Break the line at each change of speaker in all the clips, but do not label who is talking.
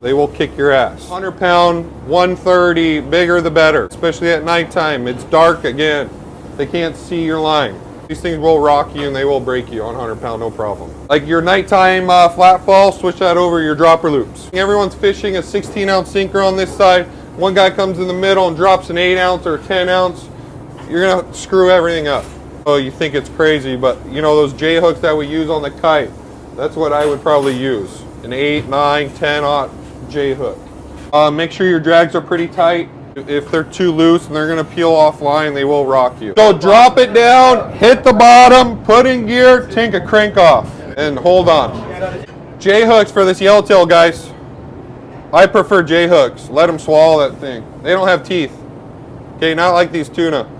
They will kick your ass. 100 pound, 130, bigger the better, especially at nighttime. It's dark again. They can't see your line. These things will rock you and they will break you on 100 pound, no problem. Like your nighttime flat fall, switch that over your dropper loops. Everyone's fishing a 16-ounce sinker on this side. One guy comes in the middle and drops an 8-ounce or a 10-ounce. You're gonna screw everything up. Oh, you think it's crazy, but you know those J hooks that we use on the kite, that's what I would probably use. An 8, 9, 10-aught J hook. Make sure your drags are pretty tight. If they're too loose and they're gonna peel offline, they will rock you. So drop it down, hit the bottom, put in gear, take a crank off, and hold on. J hooks for this yellowtail, guys. I prefer J hooks. Let them swallow that thing. They don't have teeth. Okay, not like these tuna.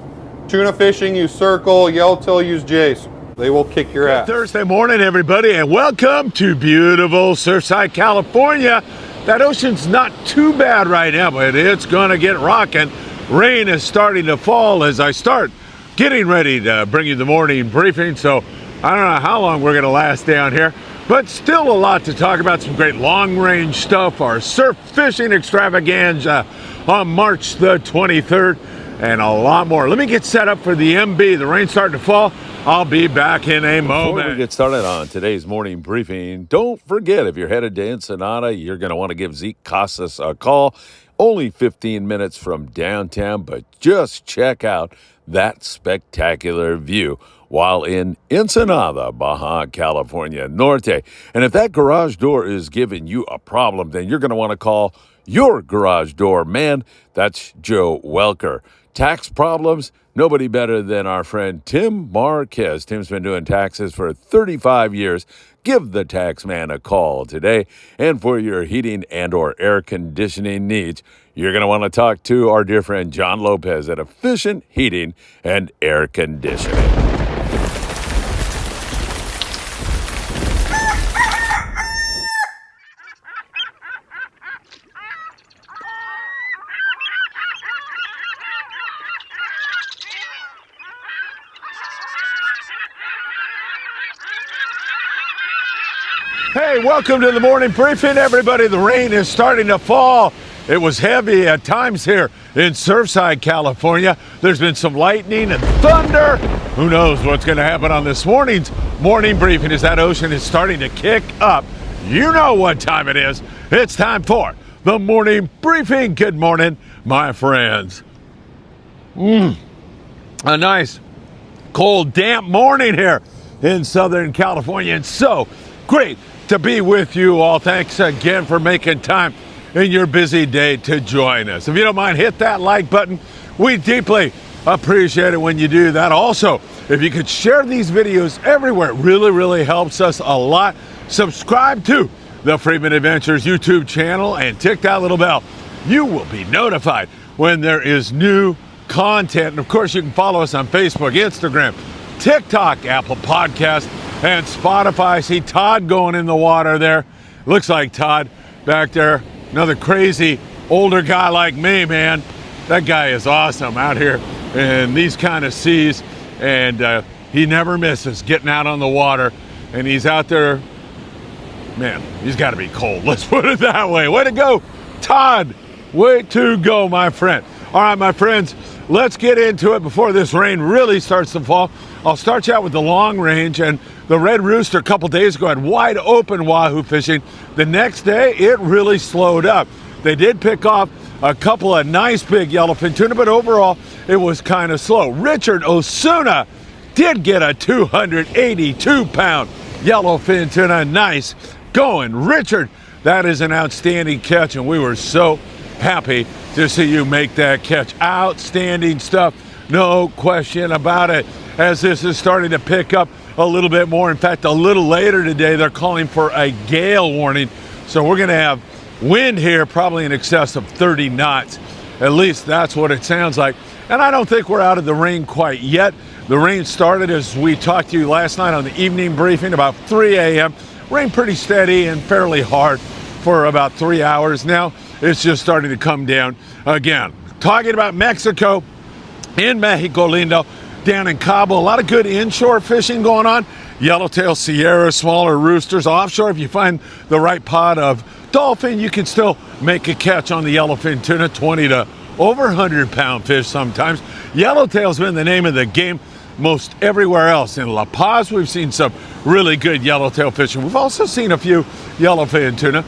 Tuna fishing, use circle. Yellowtail, use J's. They will kick your ass.
Thursday morning, everybody, and welcome to beautiful Surfside, California. That ocean's not too bad right now, but it's gonna get rocking. Rain is starting to fall as I start getting ready to bring you the morning briefing. So I don't know how long we're gonna last down here, but still a lot to talk about. Some great long-range stuff, our surf fishing extravaganza on March the 23rd, and a lot more. Let me get set up for the MB. The rain's starting to fall. I'll be back in a moment. Before we get started on today's morning briefing, don't forget, if you're headed to Ensenada, you're going to want to give Zeke Casas a call. Only 15 minutes from downtown, but just check out that spectacular view while in Ensenada, Baja, California Norte. And if that garage door is giving you a problem, then you're going to want to call your garage door man. That's Joe Welker. Tax problems? Nobody better than our friend Tim Marquez. Tim's been doing taxes for 35 years. Give the tax man a call today. And for your heating and or air conditioning needs, you're going to want to talk to our dear friend John Lopez at Efficient Heating and Air Conditioning. Hey, welcome to the morning briefing, everybody. The rain is starting to fall. It was heavy at times here in Surfside, California. There's been some lightning and thunder. Who knows what's going to happen on this morning's morning briefing as that ocean is starting to kick up. You know what time it is. It's time for the morning briefing. Good morning, my friends. A nice, cold, damp morning here in Southern California. And so great to be with you all. Thanks again for making time in your busy day to join us. If you don't mind, hit that like button. We deeply appreciate it when you do that. Also, if you could share these videos everywhere, it really helps us a lot. Subscribe to the Freedman Adventures YouTube channel and tick that little bell. You will be notified when there is new content. And of course, you can follow us on Facebook, Instagram, TikTok, Apple Podcasts, and Spotify. See Todd going in the water there. Looks like Todd back there. Another crazy older guy like me, man. That guy is awesome out here in these kind of seas. And he never misses getting out on the water. And he's out there, man, he's got to be cold. Let's put it that way. Way to go, Todd. Way to go, my friend. All right, my friends, let's get into it before this rain really starts to fall. I'll start you out with the long range, and the Red Rooster a couple days ago had wide open wahoo fishing. The next day, it really slowed up. They did pick off a couple of nice big yellowfin tuna, but overall, it was kind of slow. Richard Osuna did get a 282-pound yellowfin tuna. Nice going, Richard. That is an outstanding catch, and we were so happy to see you make that catch. Outstanding stuff, no question about it. As this is starting to pick up a little bit more. In fact, a little later today, they're calling for a gale warning. So we're going to have wind here, probably in excess of 30 knots. At least that's what it sounds like. And I don't think we're out of the rain quite yet. The rain started, as we talked to you last night on the evening briefing, about 3 a.m. Rain pretty steady and fairly hard for about 3 hours. Now it's just starting to come down again. Talking about Mexico, in Mexico Lindo, down in Cabo, a lot of good inshore fishing going on. Yellowtail, Sierra, smaller roosters. Offshore, if you find the right pot of dolphin, you can still make a catch on the yellowfin tuna, 20 to over 100-pound fish sometimes. Yellowtail's been the name of the game most everywhere else. In La Paz, we've seen some really good yellowtail fishing. We've also seen a few yellowfin tuna.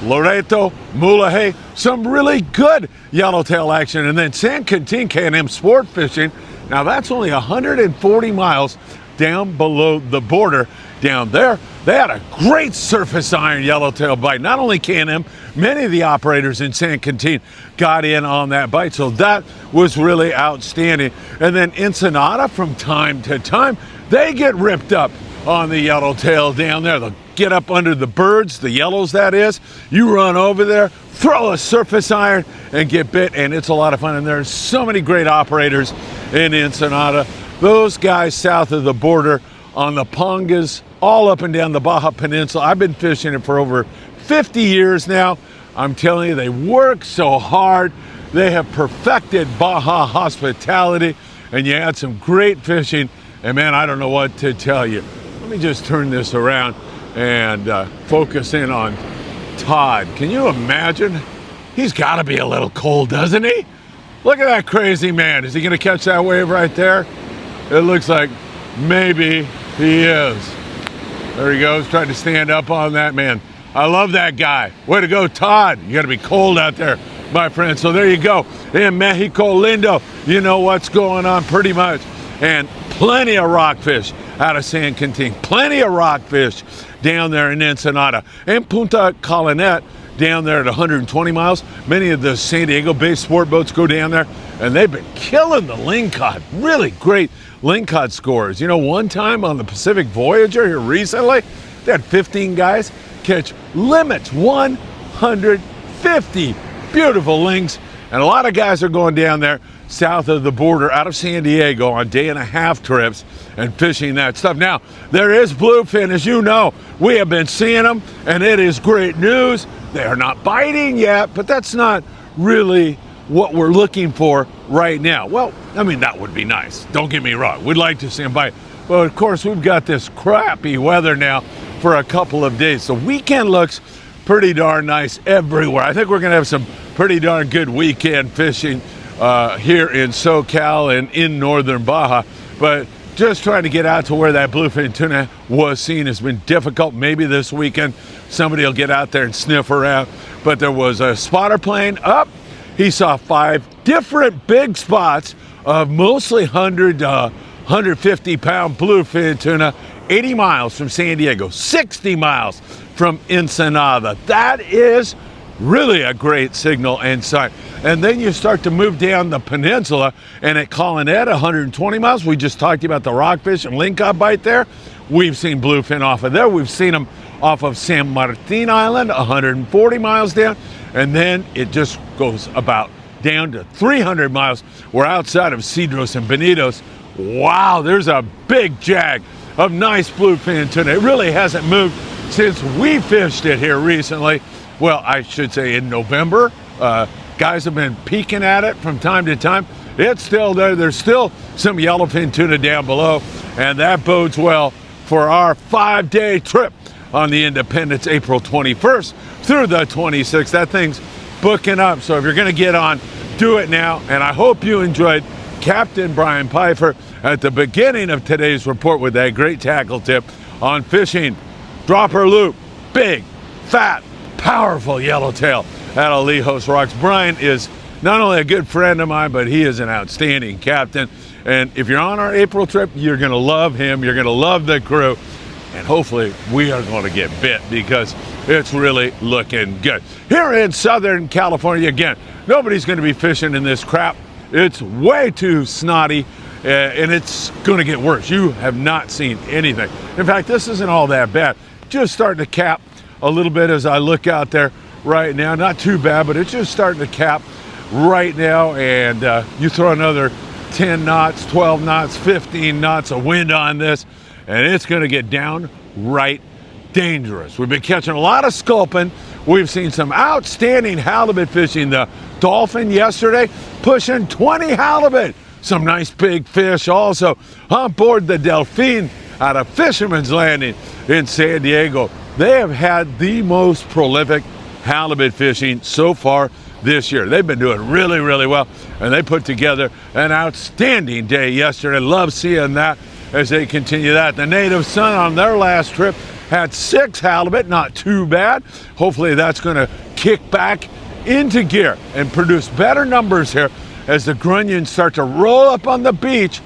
Loreto, Mulahay, some really good yellowtail action. And then San Quintin K&M sport fishing. Now that's only 140 miles down below the border. Down there, they had a great surface iron yellowtail bite. Not only K&M, many of the operators in San Quintin got in on that bite, so that was really outstanding. And then Ensenada, from time to time, they get ripped up on the yellowtail down there. They'll get up under the birds, the yellows that is. You run over there, throw a surface iron, and get bit, and it's a lot of fun. And there's so many great operators in Ensenada. Those guys south of the border on the Pongas, all up and down the Baja Peninsula. I've been fishing it for over 50 years now. I'm telling you, they work so hard. They have perfected Baja hospitality, and you had some great fishing. And man, I don't know what to tell you. Let me just turn this around and focus in on Todd. Can you imagine? He's got to be a little cold, doesn't he? Look at that crazy man. Is he going to catch that wave right there? It looks like maybe he is. There he goes, trying to stand up on that man. I love that guy. Way to go, Todd. You got to be cold out there, my friend. So there you go. In Mexico Lindo, you know what's going on pretty much. And plenty of rockfish out of San Quintin. Plenty of rockfish down there in Ensenada. And Punta Colonet down there at 120 miles. Many of the San Diego-based sport boats go down there, and they've been killing the lingcod. Really great lingcod scores. You know, one time on the Pacific Voyager here recently, they had 15 guys catch limits, 150 beautiful lings. And a lot of guys are going down there south of the border out of San Diego on day-and-a-half trips and fishing that stuff. Now, there is bluefin, as you know. We have been seeing them, and it is great news. They are not biting yet, but that's not really what we're looking for right now. Well, I mean, that would be nice. Don't get me wrong. We'd like to see them bite. But of course, we've got this crappy weather now for a couple of days. The weekend looks pretty darn nice everywhere. I think we're going to have some pretty darn good weekend fishing here in SoCal and in northern Baja. But just trying to get out to where that bluefin tuna was seen has been difficult. Maybe this weekend somebody will get out there and sniff around. But there was a spotter plane up. He saw 5 different big spots of mostly 100 to 150 pound bluefin tuna, 80 miles from San Diego, 60 miles from Ensenada. That is really a great signal and sign. And then you start to move down the peninsula, and at Colonet, 120 miles, we just talked about the rockfish and lingcod bite there. We've seen bluefin off of there. We've seen them off of San Martin Island, 140 miles down. And then it just goes about down to 300 miles. We're outside of Cedros and Bonitos. Wow, there's a big jag of nice bluefin tuna. It really hasn't moved since we fished it here recently. Well, I should say in November. Guys have been peeking at it from time to time. It's still there. There's still some yellowfin tuna down below, and that bodes well for our 5-day trip on the Independence, April 21st through the 26th. That thing's booking up. So if you're going to get on, do it now. And I hope you enjoyed Captain Brian Pfeiffer at the beginning of today's report with that great tackle tip on fishing. Dropper loop, big, fat, powerful yellowtail at Alijos Rocks. Brian is not only a good friend of mine, but he is an outstanding captain. And if you're on our April trip, you're going to love him. You're going to love the crew. And hopefully we are going to get bit because it's really looking good. Here in Southern California, again, nobody's going to be fishing in this crap. It's way too snotty, and it's going to get worse. You have not seen anything. In fact, this isn't all that bad. Just starting to cap a little bit as I look out there right now. Not too bad, but it's just starting to cap right now. And you throw another 10 knots, 12 knots, 15 knots of wind on this, and it's going to get downright dangerous. We've been catching a lot of sculpin. We've seen some outstanding halibut fishing. The Dolphin yesterday pushing 20 halibut. Some nice big fish also on board the Delfin out of Fisherman's Landing in San Diego. They have had the most prolific halibut fishing so far this year. They've been doing really, really well, and they put together an outstanding day yesterday. Love seeing that as they continue that. The Native Son on their last trip had 6 halibut, not too bad. Hopefully that's going to kick back into gear and produce better numbers here as the grunions start to roll up on the beach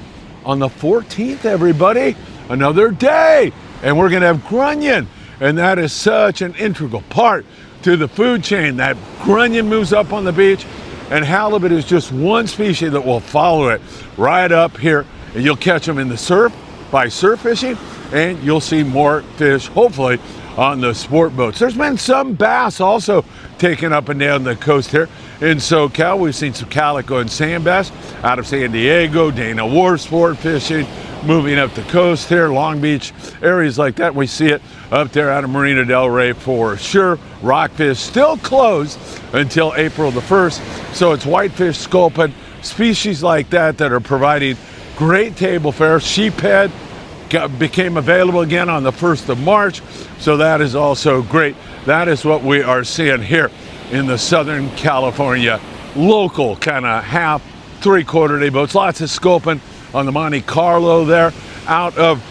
on the 14th, everybody. Another day, and we're going to have grunion, and that is such an integral part to the food chain. That grunion moves up on the beach, and halibut is just one species that will follow it right up here, and you'll catch them in the surf by surf fishing, and you'll see more fish, hopefully, on the sport boats. There's been some bass also taken up and down the coast here in SoCal. We've seen some calico and sand bass out of San Diego, Dana Wharf sport fishing, moving up the coast here, Long Beach, areas like that. We see it up there out of Marina Del Rey for sure. Rockfish still closed until April the 1st. So it's whitefish, sculpin, species like that that are providing great table fare. Sheephead became available again on the 1st of March. So that is also great. That is what we are seeing here in the Southern California local kind of half, 3/4 day boats. Lots of sculpin on the Monte Carlo there out of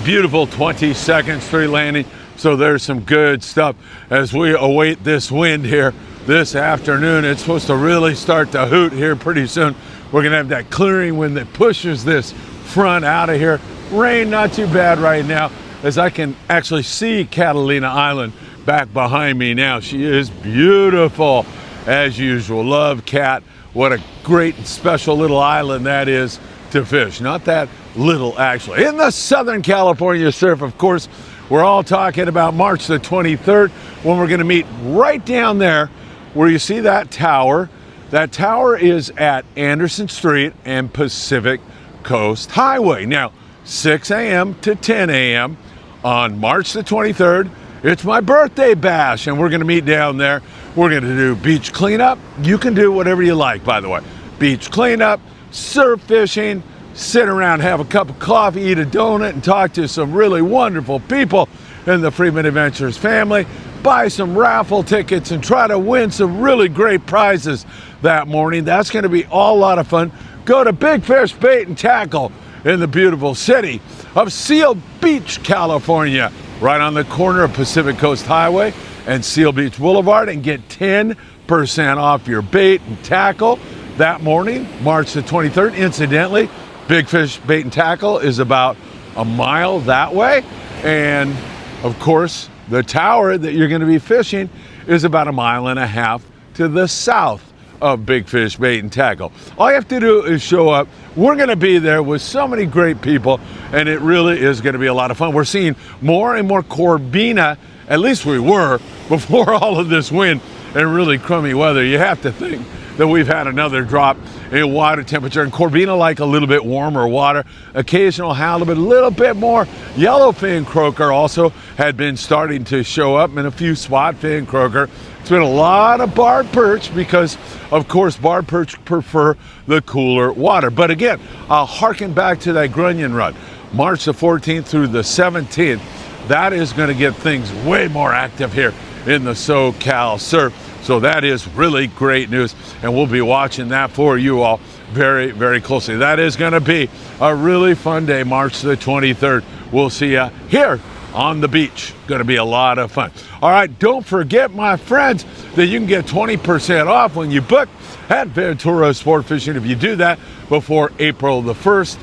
beautiful 22nd Street landing. So there's some good stuff as we await this wind here this afternoon. It's supposed to really start to hoot here pretty soon. We're gonna have that clearing wind that pushes this front out of here. Rain not too bad right now as I can actually see Catalina Island back behind me now. She is beautiful as usual. Love Cat. What a great and special little island that is to fish. Not that little, actually. In the Southern California surf, of course, we're all talking about March the 23rd when we're going to meet right down there where you see that tower. That tower is at Anderson Street and Pacific Coast Highway. Now, 6 a.m. to 10 a.m. on March the 23rd, it's my birthday bash, and we're going to meet down there. We're going to do beach cleanup. You can do whatever you like, by the way. Beach cleanup, surf fishing, sit around, have a cup of coffee, eat a donut, and talk to some really wonderful people in the Freeman Adventures family. Buy some raffle tickets and try to win some really great prizes that morning. That's going to be all a lot of fun. Go to Big Fish Bait and Tackle in the beautiful city of Seal Beach, California, right on the corner of Pacific Coast Highway and Seal Beach Boulevard, and get 10% off your bait and tackle that morning, March the 23rd. Incidentally, Big Fish Bait and Tackle is about a mile that way, and of course the tower that you're going to be fishing is about a mile and a half to the south of Big Fish Bait and Tackle. All you have to do is show up. We're going to be there with so many great people, and it really is going to be a lot of fun. We're seeing more and more Corbina, at least we were before all of this wind and really crummy weather. You have to think that we've had another drop in water temperature, and Corbina like a little bit warmer water. Occasional halibut, a little bit more. Yellowfin croaker also had been starting to show up, and a few spot fin croaker. It's been a lot of barred perch because, of course, barred perch prefer the cooler water. But again, I'll harken back to that grunion run, March the 14th through the 17th. That is going to get things way more active here in the SoCal surf. So that is really great news, and we'll be watching that for you all very, very closely. That is going to be a really fun day, March the 23rd. We'll see you here on the beach. Going to be a lot of fun. All right, don't forget, my friends, that you can get 20% off when you book at Ventura Sport Fishing. If you do that before April the 1st,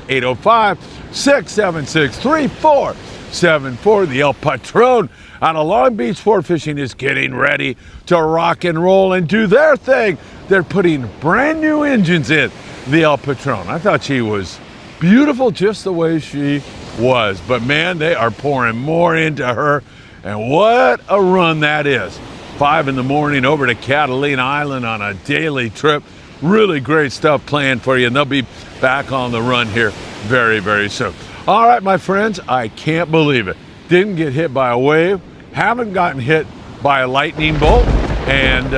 805-676-3474. The El Patron out of Long Beach Sport Fishing is getting ready to rock and roll and do their thing. They're putting brand new engines in the El Patron. I thought she was beautiful just the way she was, but man, they are pouring more into her, and what a run that is. 5 in the morning over to Catalina Island on a daily trip. Really great stuff planned for you, and they'll be back on the run here very, very soon. All right, my friends, I can't believe it. Didn't get hit by a wave, haven't gotten hit by a lightning bolt, and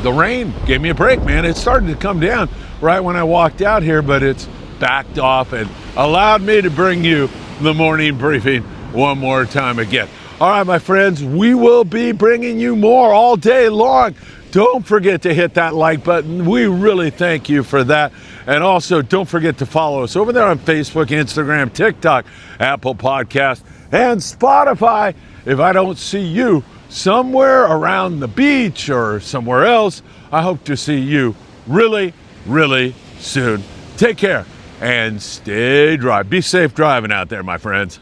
the rain gave me a break, man. It started to come down right when I walked out here, but it's backed off and allowed me to bring you the morning briefing one more time again. All right, my friends, we will be bringing you more all day long. Don't forget to hit that like button. We really thank you for that. And also, don't forget to follow us over there on Facebook, Instagram, TikTok, Apple Podcast, and Spotify. If I don't see you somewhere around the beach or somewhere else, I hope to see you really, really soon. Take care and stay dry. Be safe driving out there, my friends.